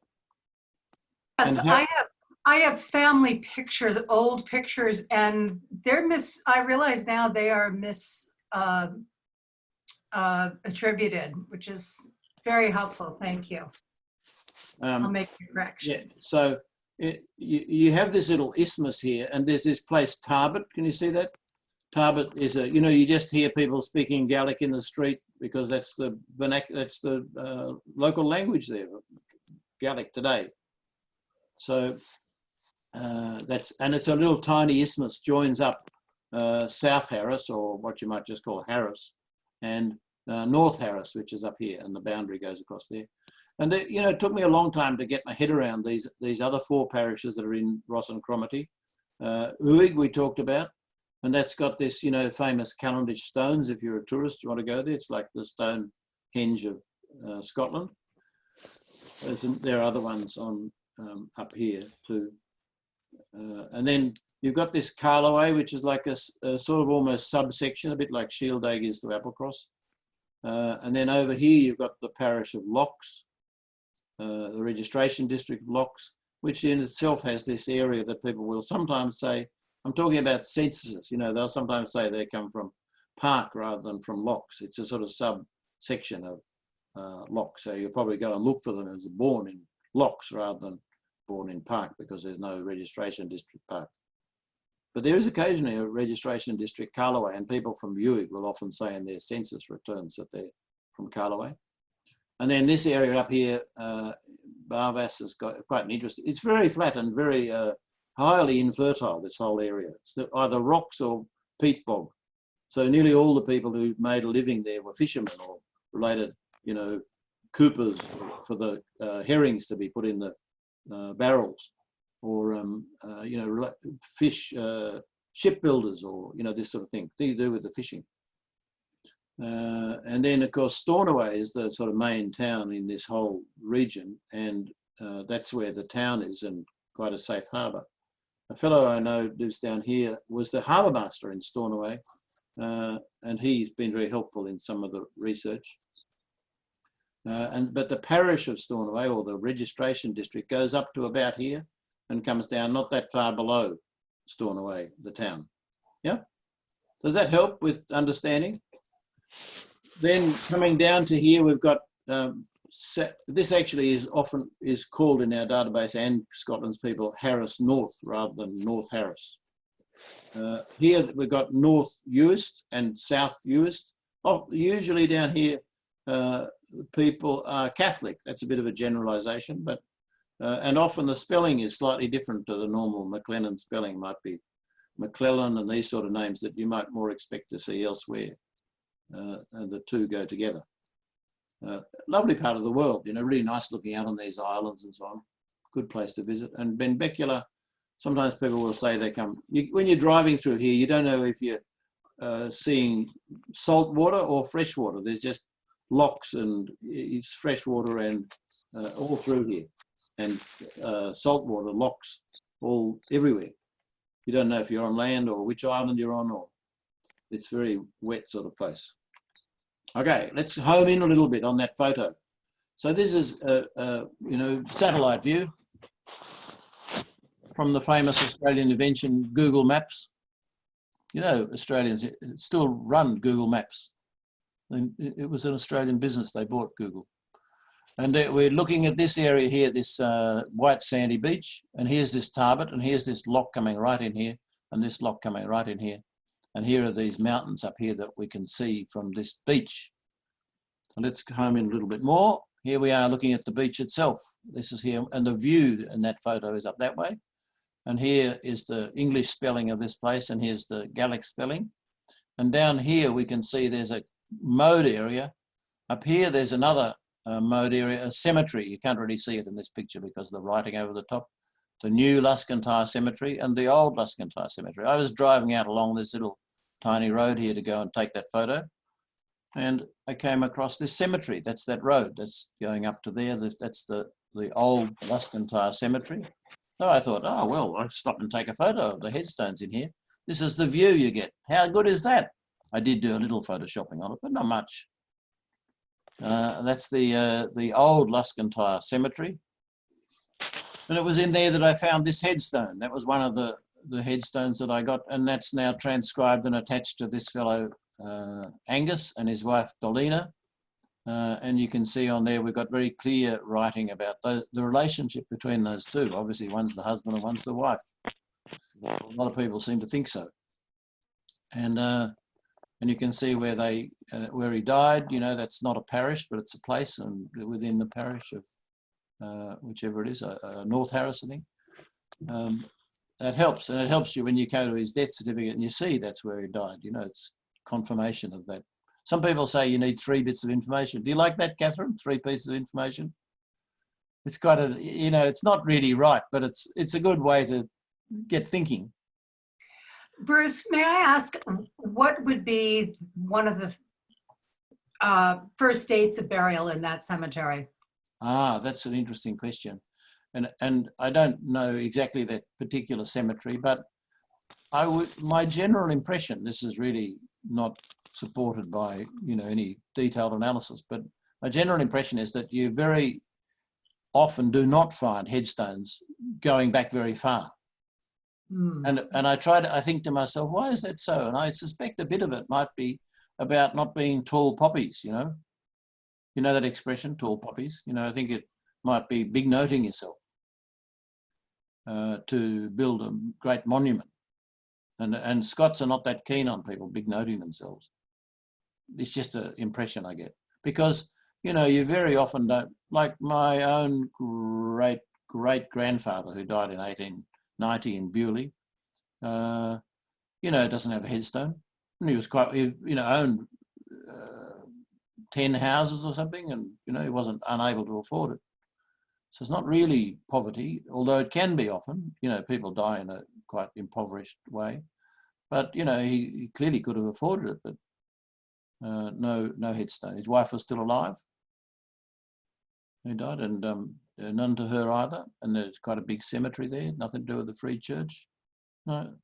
Yes, And how- I have family pictures, old pictures, and they're I realize now they are attributed, which is very helpful. Thank you. I'll make the Yeah, corrections. so you have this little isthmus here, and there's this place, Tarbet. Can you see that? Tarbet is a, you know, you just hear people speaking Gaelic in the street because that's the local language there, Gaelic today. So and it's a little tiny isthmus, joins up South Harris, or what you might just call Harris, and North Harris, which is up here, and the boundary goes across there. And you know, it took me a long time to get my head around these other 4 parishes that are in Ross and Cromarty. Uig we talked about, and that's got this, you know, famous Cavendish stones. If you're a tourist, you want to go there, it's like the Stonehenge of Scotland. There are other ones on up here too. And then you've got this Carloway, which is like a sort of almost subsection, a bit like Shieldaig is to Applecross. And then over here, you've got the parish of Lochs, the registration district of Lochs, which in itself has this area that people will sometimes say, I'm talking about censuses, you know, they'll sometimes say they come from Park rather than from Lochs. It's a sort of subsection of Lochs. So you'll probably go and look for them as born in Lochs rather than born in Park, because there's no registration district Park. But there is occasionally a registration district Carloway, and people from Uig will often say in their census returns that they're from Carloway. And then this area up here, Barvas has got quite an interest. It's very flat and very highly infertile, this whole area. It's either rocks or peat bog. So nearly all the people who made a living there were fishermen or related, you know, coopers for the herrings to be put in the barrels, or you know, fish shipbuilders, or you know, this sort of thing to do with the fishing. And then of course Stornoway is the sort of main town in this whole region, and that's where the town is, and quite a safe harbour. A fellow I know lives down here was the harbour master in Stornoway, and he's been very helpful in some of the research. But the parish of Stornoway, or the registration district, goes up to about here and comes down not that far below Stornoway, the town. Yeah? Does that help with understanding? Then coming down to here, we've got, this actually is called in our database and Scotland's people Harris North rather than North Harris. Here we've got North Uist and South Uist. Oh, usually down here, people are Catholic. That's a bit of a generalisation, but and often the spelling is slightly different to the normal MacLennan spelling. Might be McClellan and these sort of names that you might more expect to see elsewhere, and the two go together. Lovely part of the world, you know, really nice looking out on these islands and so on. Good place to visit. And Benbecula, sometimes people will say they come, when you're driving through here, you don't know if you're seeing salt water or fresh water. There's just lochs, and it's fresh water and all through here, and salt water, lochs, all everywhere. You don't know if you're on land or which island you're on, or it's very wet sort of place. Okay, let's home in a little bit on that photo. So this is you know, satellite view from the famous Australian invention Google Maps. You know, Australians still run Google Maps. It was an Australian business, they bought Google. And we're looking at this area here, this white sandy beach, and here's this Tarbet, and here's this loch coming right in here, and this loch coming right in here. And here are these mountains up here that we can see from this beach. So let's home in a little bit more. Here we are looking at the beach itself. This is here, and the view in that photo is up that way. And here is the English spelling of this place, and here's the Gaelic spelling. And down here we can see there's a mode area. Up here there's another mode area, a cemetery. You can't really see it in this picture because of the writing over the top. The new Luscantire Cemetery and the old Luscantire Cemetery. I was driving out along this little tiny road here to go and take that photo, and I came across this cemetery. That's that road that's going up to there. That's the old Luscantire Cemetery. So I thought, oh well, I'll stop and take a photo of the headstones in here. This is the view you get. How good is that? I did do a little photoshopping on it, but not much. That's the old Luscantire cemetery. And it was in there that I found this headstone. That was one of the headstones that I got, and that's now transcribed and attached to this fellow Angus and his wife Dolina. And you can see on there we've got very clear writing about the relationship between those two. Obviously, one's the husband and one's the wife. A lot of people seem to think so. And you can see where where he died. You know, that's not a parish, but it's a place, and within the parish of whichever it is, North Harris, I think. That helps, and it helps you when you go to his death certificate and you see that's where he died. You know, it's confirmation of that. Some people say you need 3 bits of information. Do you like that, Catherine? 3 pieces of information? It's quite a, you know, it's not really right, but it's a good way to get thinking. Bruce, may I ask, what would be one of the first dates of burial in that cemetery? Ah, that's an interesting question. And I don't know exactly that particular cemetery, but my general impression, this is really not supported by, you know, any detailed analysis, but my general impression is that you very often do not find headstones going back very far. And I think to myself, why is that so? And I suspect a bit of it might be about not being tall poppies, you know. You know that expression, tall poppies? You know, I think it might be big noting yourself to build a great monument. And Scots are not that keen on people big noting themselves. It's just an impression I get. Because, you know, you very often don't, like my own great-grandfather who died in 1890 in Bewley, you know, doesn't have a headstone. And he was you know, owned 10 houses or something, and, you know, he wasn't unable to afford it. So it's not really poverty, although it can be often. You know, people die in a quite impoverished way. But, you know, he clearly could have afforded it, but no headstone. His wife was still alive. He died, and none to her either. And there's quite a big cemetery there, nothing to do with the Free Church. No,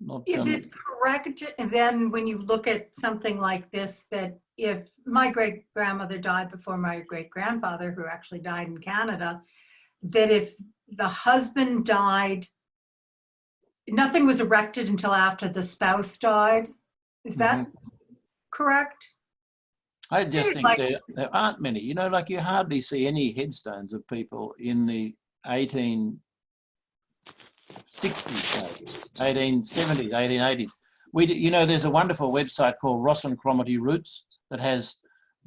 not. Is it correct then, when you look at something like this, that if my great-grandmother died before my great-grandfather, who actually died in Canada, that if the husband died, nothing was erected until after the spouse died? Is that correct? I just think there aren't many. You know, like you hardly see any headstones of people in the 1860s, 1870s, 1880s. You know, there's a wonderful website called Ross and Cromarty Roots that has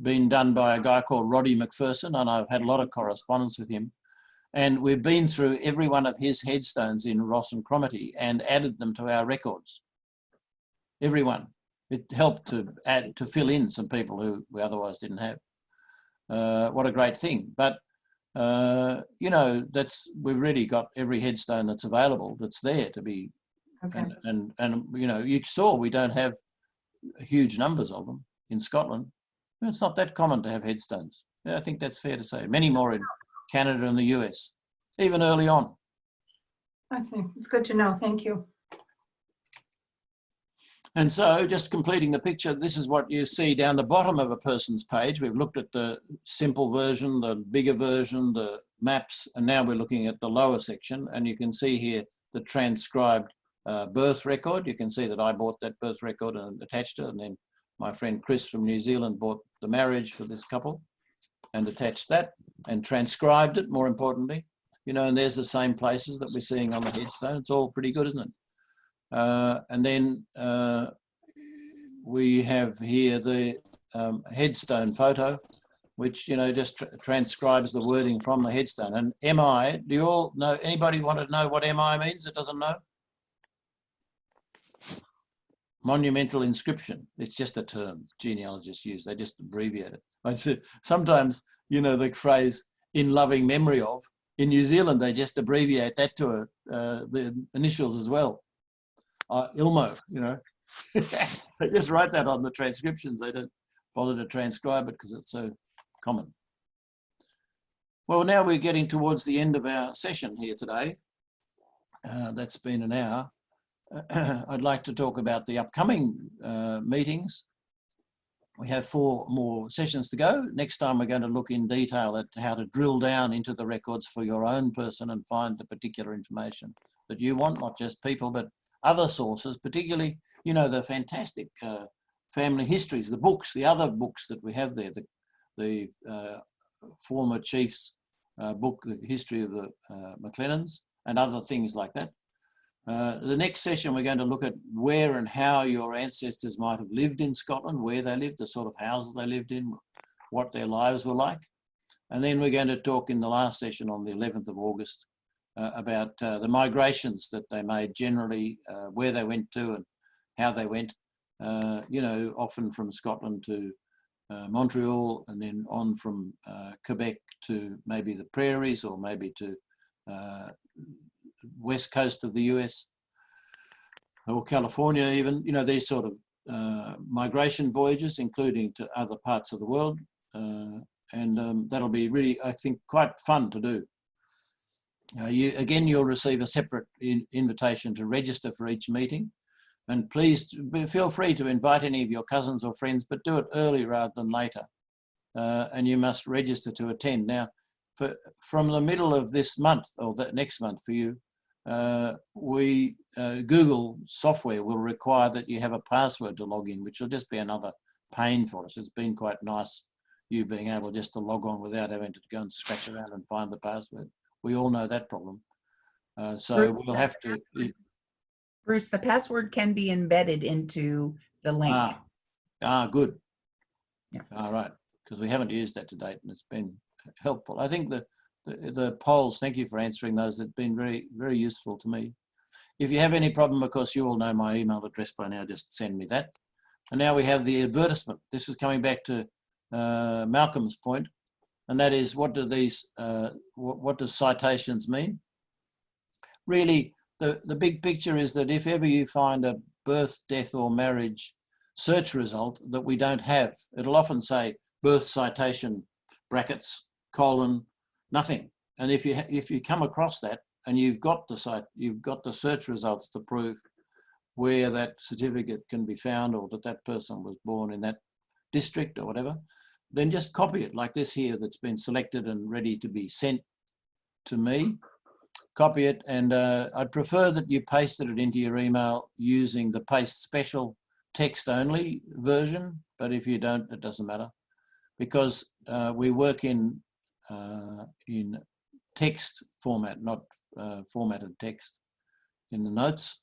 been done by a guy called Roddy McPherson, and I've had a lot of correspondence with him. And we've been through every one of his headstones in Ross and Cromarty and added them to our records. Every one. It helped to fill in some people who we otherwise didn't have. What a great thing. But, you know, we've really got every headstone that's available that's there to be. Okay. And you know, you saw we don't have huge numbers of them in Scotland. It's not that common to have headstones. Yeah, I think that's fair to say. Many more in Canada and the US, even early on. I see. It's good to know. Thank you. And so, just completing the picture, this is what you see down the bottom of a person's page. We've looked at the simple version, the bigger version, the maps, and now we're looking at the lower section. And you can see here the transcribed birth record. You can see that I bought that birth record and attached it, and then my friend Chris from New Zealand bought the marriage for this couple and attached that and transcribed it, more importantly. You know, and there's the same places that we're seeing on the headstone. It's all pretty good, isn't it? And then we have here the headstone photo, which, you know, just transcribes the wording from the headstone. And MI, do you all know, anybody want to know what MI means that doesn't know? Monumental inscription. It's just a term genealogists use. They just abbreviate it. Sometimes, you know, the phrase "in loving memory of," in New Zealand, they just abbreviate that to the initials as well. Ilmo, you know. They just write that on the transcriptions. They don't bother to transcribe it because it's so common. Well, now we're getting towards the end of our session here today. That's been an hour. I'd like to talk about the upcoming meetings. We have 4 more sessions to go. Next time we're going to look in detail at how to drill down into the records for your own person and find the particular information that you want, not just people, but other sources, particularly, you know, the fantastic family histories, the books, the other books that we have there, the former chief's book, the history of the MacLennans, and other things like that. The next session, we're going to look at where and how your ancestors might have lived in Scotland, where they lived, the sort of houses they lived in, what their lives were like. And then we're going to talk in the last session on the 11th of August about the migrations that they made generally, where they went to and how they went, you know, often from Scotland to Montreal, and then on from Quebec to maybe the prairies, or maybe to west coast of the US or California even, you know, these sort of migration voyages, including to other parts of the world. And that'll be really, I think, quite fun to do. You'll receive a separate invitation to register for each meeting. And please feel free to invite any of your cousins or friends, but do it early rather than later. And you must register to attend. Now, from the middle of this month, or the next month for you, Google software will require that you have a password to log in, which will just be another pain for us. It's been quite nice, you being able just to log on without having to go and scratch around and find the password. We all know that problem. So we'll have to... Bruce, the password can be embedded into the link. Good. Yeah. All right, because we haven't used that to date, and it's been helpful. I think the polls, thank you for answering those, have been very, very useful to me. If you have any problem, of course, you all know my email address by now, just send me that. And now we have the advertisement. This is coming back to Malcolm's point, and that is, what do these, what does citations mean? Really, the big picture is that if ever you find a birth, death, or marriage search result that we don't have, it'll often say birth citation, brackets, colon, nothing. And if you come across that and you've got the search results to prove where that certificate can be found, or that person was born in that district or whatever, then just copy it like this here that's been selected and ready to be sent to me. Copy it, and I'd prefer that you pasted it into your email using the paste special text only version, but if you don't, it doesn't matter, because we work in text format, not formatted text in the notes.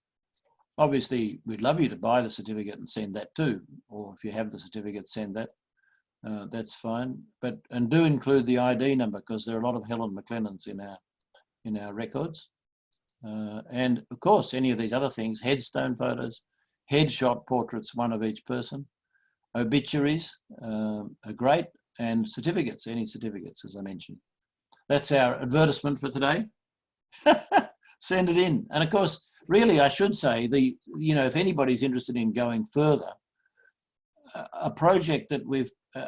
Obviously, we'd love you to buy the certificate and send that too, or if you have the certificate, send that. That's fine, and do include the ID number, because there are a lot of Helen MacLennans in our records. And of course, any of these other things, headstone photos, headshot portraits, one of each person, obituaries are great, and certificates, any certificates, as I mentioned. That's our advertisement for today. Send it in. And of course, really, I should say, if anybody's interested in going further, a project that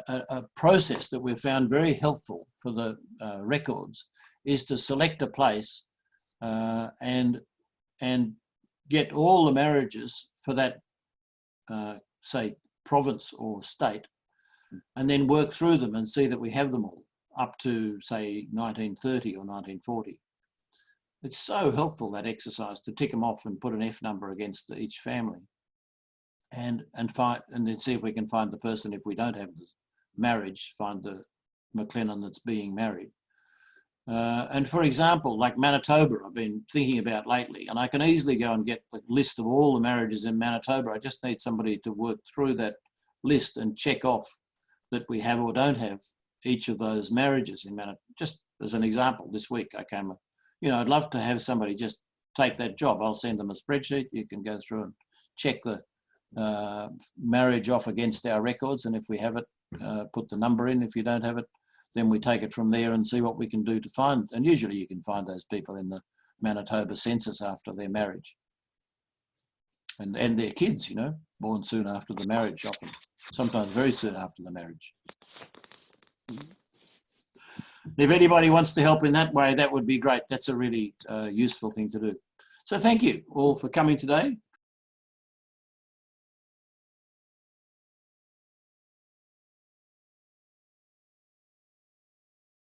a process that we've found very helpful for the records is to select a place and get all the marriages for that, say, province or state, and then work through them and see that we have them all up to, say, 1930 or 1940. It's so helpful, that exercise, to tick them off and put an F number against each family, and then see if we can find the person. If we don't have the marriage, find the MacLennan that's being married. And for example, like Manitoba, I've been thinking about lately, and I can easily go and get the list of all the marriages in Manitoba. I just need somebody to work through that list and check off that we have or don't have each of those marriages in Manitoba. Just as an example, this week I came, I'd love to have somebody just take that job. I'll send them a spreadsheet. You can go through and check the marriage off against our records, and if we have it, put the number in. If you don't have it, then we take it from there and see what we can do to find. And usually you can find those people in the Manitoba census after their marriage. And their kids, born soon after the marriage, often, sometimes very soon after the marriage. If anybody wants to help in that way, that would be great. That's a really useful thing to do. So thank you all for coming today.